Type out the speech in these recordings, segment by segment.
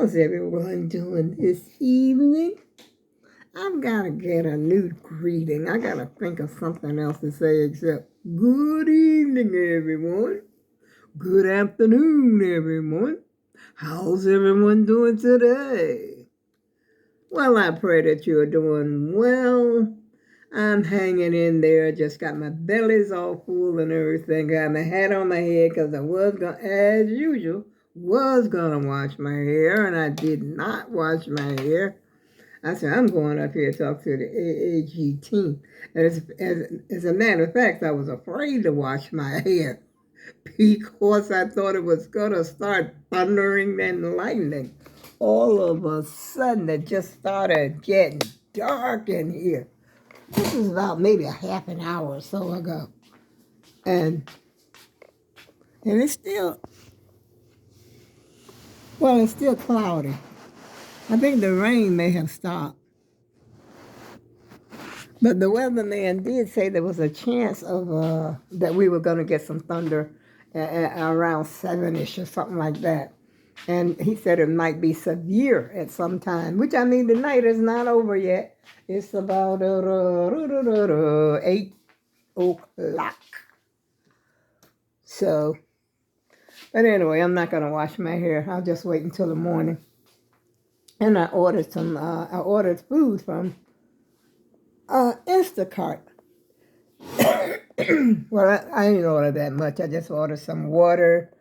How's everyone doing this evening? I've got to get a new greeting. I got to think of something else to say except good evening, everyone. Good afternoon, everyone. How's everyone doing today? Well, I pray that you're doing well. I'm hanging in there. Just got my bellies all full and everything. Got my hat on my head because I was going to, as usual, was going to wash my hair, and I did not wash my hair. I said, I'm going up here to talk to the AAG team. And as a matter of fact, I was afraid to wash my hair because I thought it was going to start thundering and lightning. All of a sudden, it just started getting dark in here. This was about maybe a half an hour or so ago. And it's still, it's still cloudy. I think the rain may have stopped. But the weatherman did say there was a chance of that we were going to get some thunder around 7-ish or something like that. And he said it might be severe at some time, which I mean, the night is not over yet. It's about 8 o'clock. So, but anyway, I'm not going to wash my hair. I'll just wait until the morning. And I ordered food from Instacart. Well, I didn't order that much. I just ordered some water,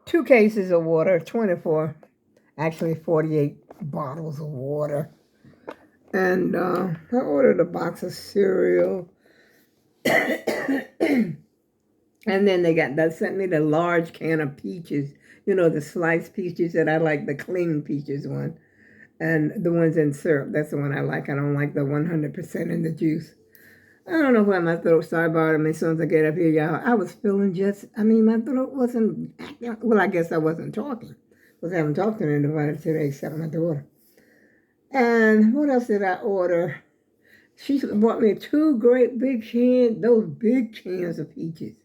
2 cases of water, 48 bottles of water. And I ordered a box of cereal. And then they sent me the large can of peaches, the sliced peaches that I like, the clean peaches one. And the ones in syrup, that's the one I like. I don't like the 100% in the juice. I don't know why my throat started bothering me as soon as I get up here, y'all. I was feeling my throat wasn't acting. Well, I guess I wasn't talking because I haven't talked to anybody today except my daughter. And what else did I order? She bought me 2 great big cans, those big cans of peaches.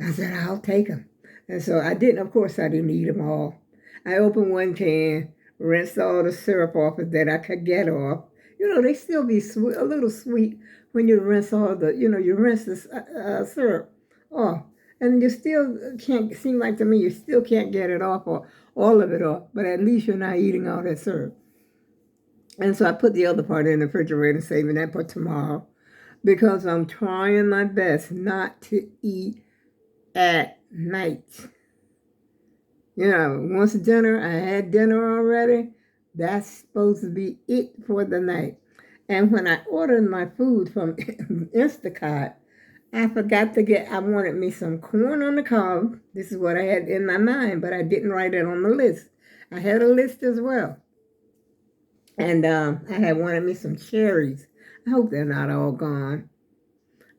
I said, I'll take them. And so I didn't, of course, I didn't eat them all. I opened one can, rinsed all the syrup off that I could get off. They still be sweet, a little sweet when you rinse all the, you rinse the syrup off. And you still can't, seem like to me, you still can't get it off or all of it off, but at least you're not eating all that syrup. And so I put the other part in the refrigerator, saving that for tomorrow, because I'm trying my best not to eat at night. Once dinner, I had dinner already. That's supposed to be it for the night. And when I ordered my food from Instacart, I forgot to I wanted me some corn on the cob. This is what I had in my mind, but I didn't write it on the list. I had a list as well. And I had wanted me some cherries. I hope they're not all gone.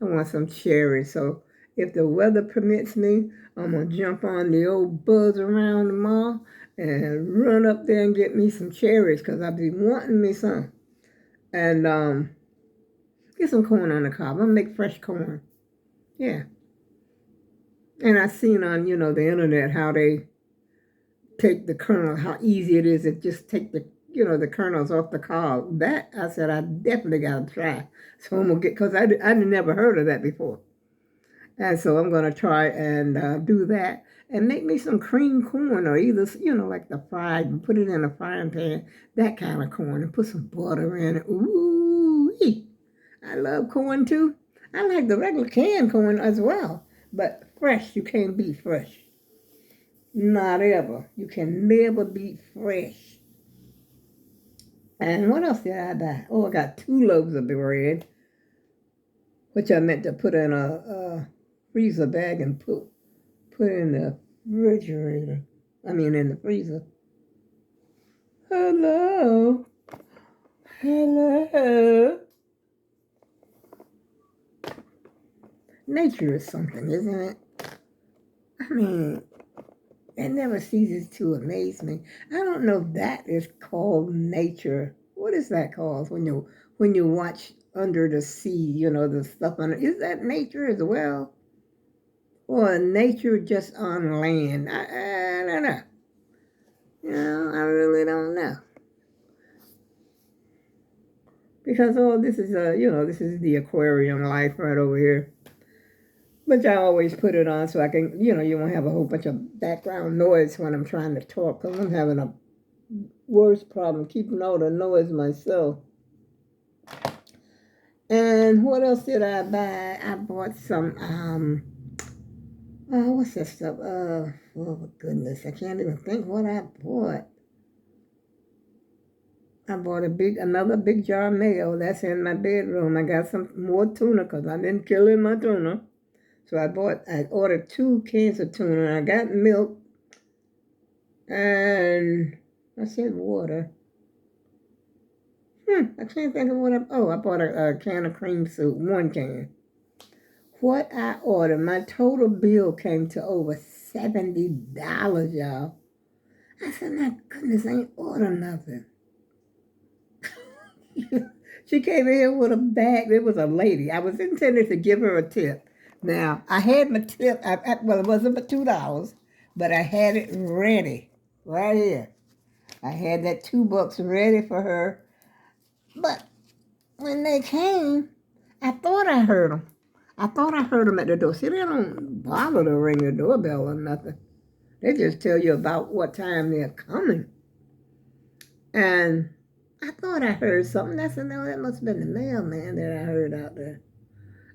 I want some cherries. So if the weather permits me, I'm going to jump on the old buzz around the mall and run up there and get me some cherries because I've been wanting me some. And get some corn on the cob. I'm going to make fresh corn. Yeah. And I've seen on, the internet how they take the kernel, how easy it is to just take the kernels off the cob. That, I said, I definitely got to try. So I'm going to because I'd never heard of that before. And so I'm going to try and do that and make me some cream corn or either, like the fried and put it in a frying pan, that kind of corn, and put some butter in it. Ooh, I love corn too. I like the regular canned corn as well, but fresh, you can't beat fresh. Not ever. You can never beat fresh. And what else did I buy? Oh, I got 2 loaves of bread, which I meant to put in a freezer bag and put in the refrigerator. In the freezer. Hello. Nature is something, isn't it? It never ceases to amaze me. I don't know if that is called nature. What is that called when you watch under the sea, the stuff under? Is that nature as well? Or nature just on land? I don't know. I really don't know. Because this is this is the aquarium life right over here. But I always put it on so I can, you won't have a whole bunch of background noise when I'm trying to talk. Because I'm having a worse problem keeping all the noise myself. And what else did I buy? I bought some, what's that stuff? Oh, goodness, I can't even think what I bought. I bought another big jar of mayo. That's in my bedroom. I got some more tuna because I've been killing my tuna. So I ordered 2 cans of tuna. I got milk and I said water. I can't think of I bought a can of cream soup, 1 can. What I ordered, my total bill came to over $70, y'all. I said, my goodness, I ain't ordered nothing. She came in here with a bag. It was a lady. I was intending to give her a tip. Now, I had my tip. Well, it wasn't but $2, but I had it ready right here. I had that $2 ready for her. But when they came, I thought I heard them. I thought I heard them at the door. See, they don't bother to ring the doorbell or nothing. They just tell you about what time they're coming. And I thought I heard something. I said, no, that must have been the mailman that I heard out there.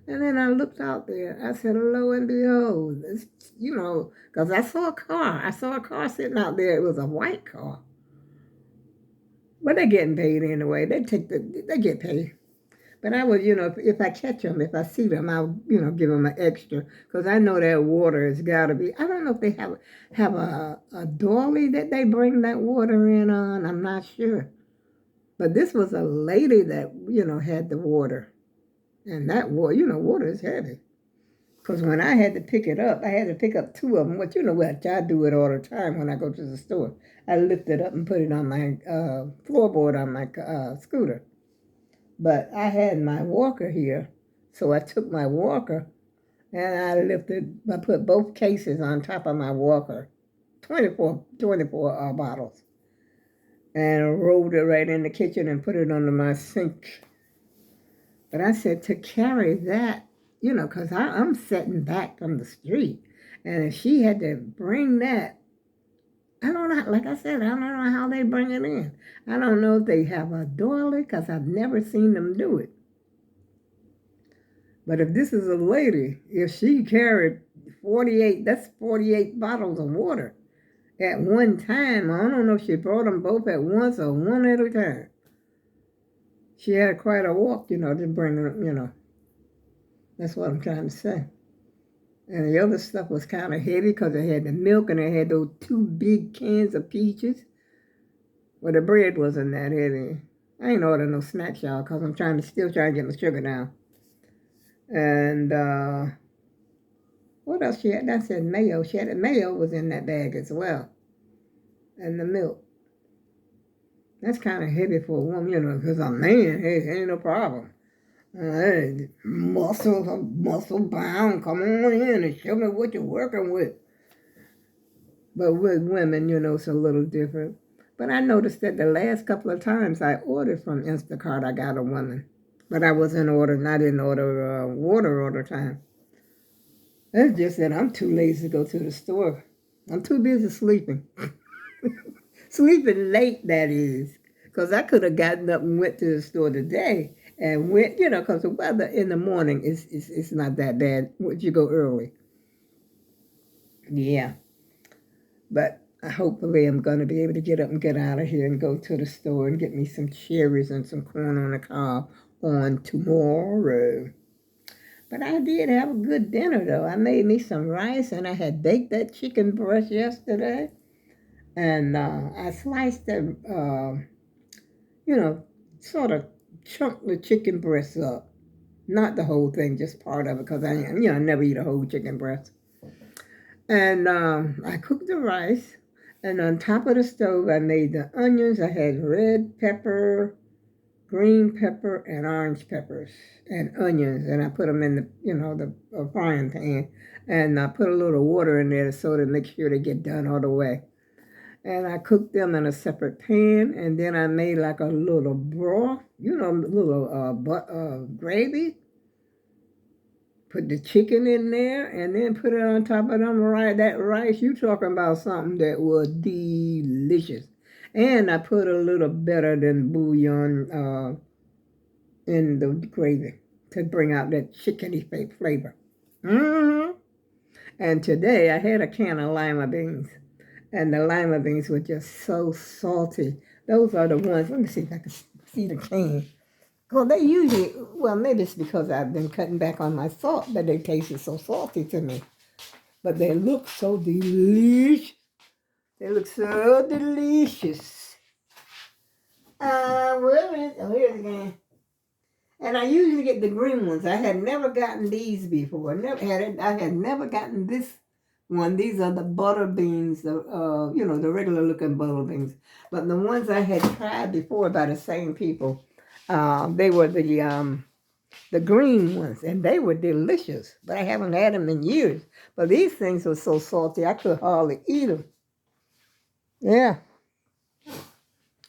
And then I looked out there. I said, lo and behold, it's, because I saw a car. I saw a car sitting out there. It was a white car. But they're getting paid anyway. They get paid. But I would, if I catch them, if I see them, I'll, give them an extra. Because I know that water has got to be, I don't know if they have a doily that they bring that water in on. I'm not sure. But this was a lady that, had the water. And that water, water is heavy. Because when I had to pick it up, I had to pick up 2 of them. Which, what, I do it all the time when I go to the store. I lift it up and put it on my floorboard on my scooter. But I had my walker here, so I took my walker and I put both cases on top of my walker, 24 bottles, and rolled it right in the kitchen and put it under my sink. But I said to carry that, because I'm sitting back from the street, and if she had to bring that, I don't know, like I said, I don't know how they bring it in. I don't know if they have a doily, because I've never seen them do it. But if this is a lady, if she carried 48, that's 48 bottles of water at one time. I don't know if she brought them both at once or one at a time. She had quite a walk, to bring them, That's what I'm trying to say. And the other stuff was kind of heavy because it had the milk and it had those 2 big cans of peaches. Well, the bread wasn't that heavy. I ain't ordered no snacks, y'all, because I'm still trying to get my sugar down. And what else she had? That said mayo. She had mayo was in that bag as well. And the milk. That's kind of heavy for a woman, because a man, hey, ain't no problem. Hey, muscle bound, come on in and show me what you're working with. But with women, it's a little different. But I noticed that the last couple of times I ordered from Instacart, I got a woman. But I didn't order water all the time. It's just that I'm too lazy to go to the store. I'm too busy sleeping. Sleeping late, that is. Because I could have gotten up and went to the store today and went, because the weather in the morning is not that bad once you go early. Yeah. But hopefully I'm going to be able to get up and get out of here and go to the store and get me some cherries and some corn on the cob on tomorrow. But I did have a good dinner, though. I made me some rice, and I had baked that chicken breast yesterday. And I sliced them, sort of chunked the chicken breast up. Not the whole thing, just part of it, because I never eat a whole chicken breast. And I cooked the rice, and on top of the stove, I made the onions. I had red pepper, green pepper, and orange peppers, and onions, and I put them in the frying pan, and I put a little water in there so to make sure they get done all the way. And I cooked them in a separate pan, and then I made like a little broth, a little gravy. Put the chicken in there, and then put it on top of them. Right, that rice, you talking about something that was delicious. And I put a little better than bouillon in the gravy to bring out that chickeny flavor. Mm-hmm. And today I had a can of lima beans, and the lima beans were just so salty. Those are the ones. Let me see if I can see the can. Well, they usually, well, maybe it's because I've been cutting back on my salt that they tasted so salty to me. But they look so delicious. They look so delicious. Where is, oh, here's the can. And I usually get the green ones. I had never gotten these before. Never had it. I had never gotten this one. These are the butter beans, the regular looking butter beans. But the ones I had tried before by the same people, they were the green ones, and they were delicious. But I haven't had them in years. But these things were so salty, I could hardly eat them. Yeah.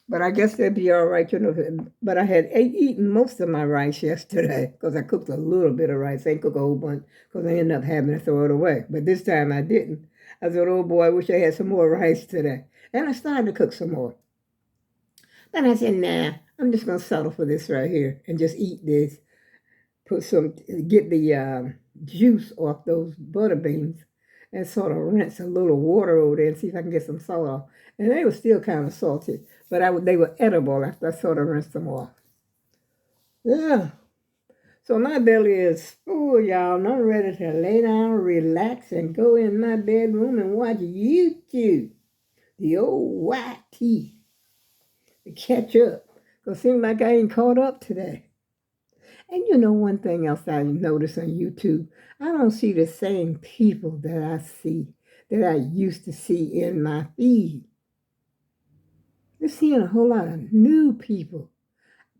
But I guess they'd be all right, But I had eaten most of my rice yesterday because I cooked a little bit of rice. I didn't cook a whole bunch because I ended up having to throw it away. But this time I didn't. I thought, oh boy, I wish I had some more rice today. And I started to cook some more. Then I said, nah, I'm just going to settle for this right here and just eat this. Get the juice off those butter beans and sort of rinse a little water over there and see if I can get some salt off. And they were still kind of salty, but they were edible after I sort of rinsed them off. Yeah. So my belly is full, y'all, and I'm ready to lay down, relax, and go in my bedroom and watch YouTube. The old YT. To catch up. Because it seems like I ain't caught up today. And one thing else I notice on YouTube, I don't see the same people that I used to see in my feed. You're seeing a whole lot of new people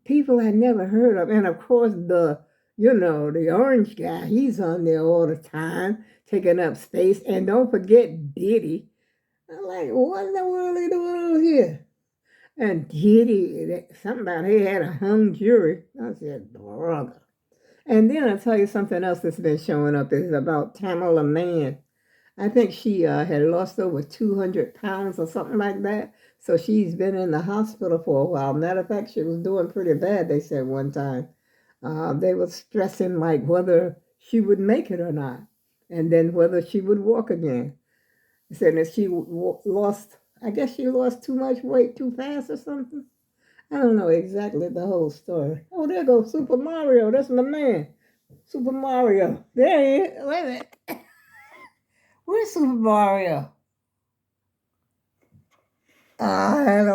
I never heard of. And of course, the orange guy, he's on there all the time, taking up space. And don't forget Diddy. I'm like, what in the world are they doing here? And Diddy, something about he had a hung jury. I said, brother. And then I'll tell you something else that's been showing up is about Tamala Mann. I think she had lost over 200 pounds or something like that. So she's been in the hospital for a while. Matter of fact, she was doing pretty bad, they said one time. They were stressing like whether she would make it or not. And then whether she would walk again. They said that she I guess she lost too much weight too fast or something. I don't know exactly the whole story. Oh, there goes Super Mario. That's my man. Super Mario. There he is. Wait a minute. Where's Super Mario? I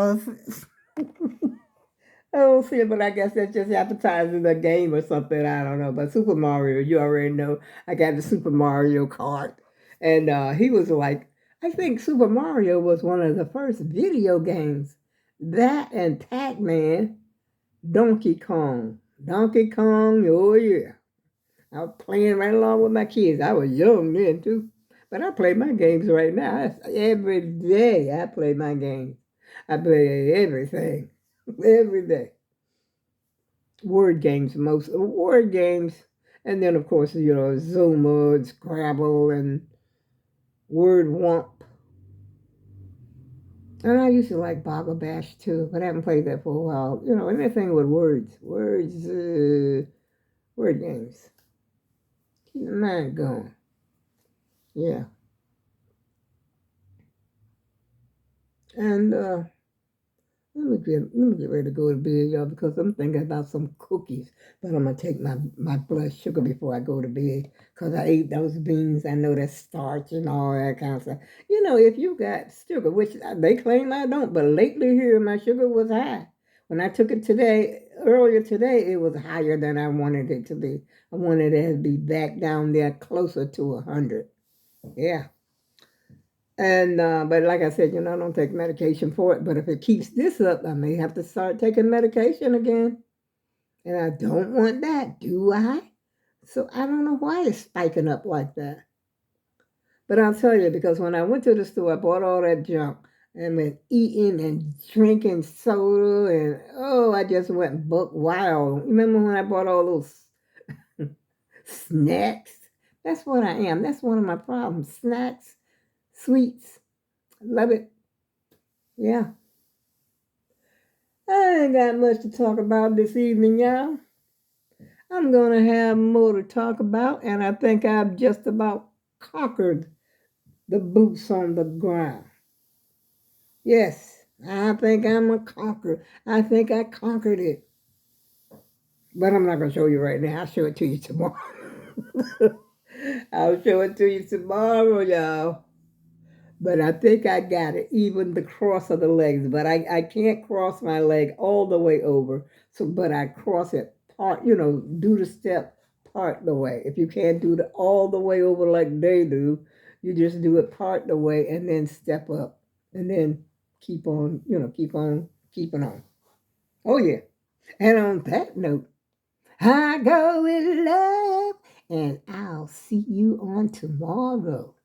don't see it, but I guess that's just advertising the game or something. I don't know. But Super Mario, you already know. I got the Super Mario kart. And he was like, I think Super Mario was one of the first video games. That and Pac-Man, Donkey Kong. Donkey Kong, oh yeah. I was playing right along with my kids. I was young then too. But I play my games right now. Every day I play my games. I play everything. Every day. Word games, and then of course, Zuma, Scrabble, and Word Womp. And I used to like Boggle Bash too, but I haven't played that for a while. Anything with word games. Keep your mind going. Yeah. And let me get ready to go to bed, y'all, because I'm thinking about some cookies. But I'm gonna take my blood sugar before I go to bed, because I ate those beans. I know that's starch and all that kind of stuff. If you got sugar, which they claim I don't, but lately here my sugar was high. When I took it earlier today, it was higher than I wanted it to be. I wanted it to be back down there closer to 100. Yeah. And but like I said, I don't take medication for it. But if it keeps this up, I may have to start taking medication again. And I don't want that, do I? So I don't know why it's spiking up like that. But I'll tell you, because when I went to the store, I bought all that junk. and been eating and drinking soda, and oh, I just went buck wild. Remember when I bought all those snacks? That's what I am. That's one of my problems. Snacks, sweets. Love it. Yeah. I ain't got much to talk about this evening, y'all. I'm going to have more to talk about, and I think I've just about conquered the boots on the ground. Yes, I think I'm a conqueror. I think I conquered it. But I'm not going to show you right now. I'll show it to you tomorrow. I'll show it to you tomorrow, y'all. But I think I got it, even the cross of the legs. But I can't cross my leg all the way over. So, but I cross it part, do the step part the way. If you can't do it all the way over like they do, you just do it part the way and then step up and then keep on, keep on keeping on. Oh yeah. And on that note, I go with love, and I'll see you on tomorrow.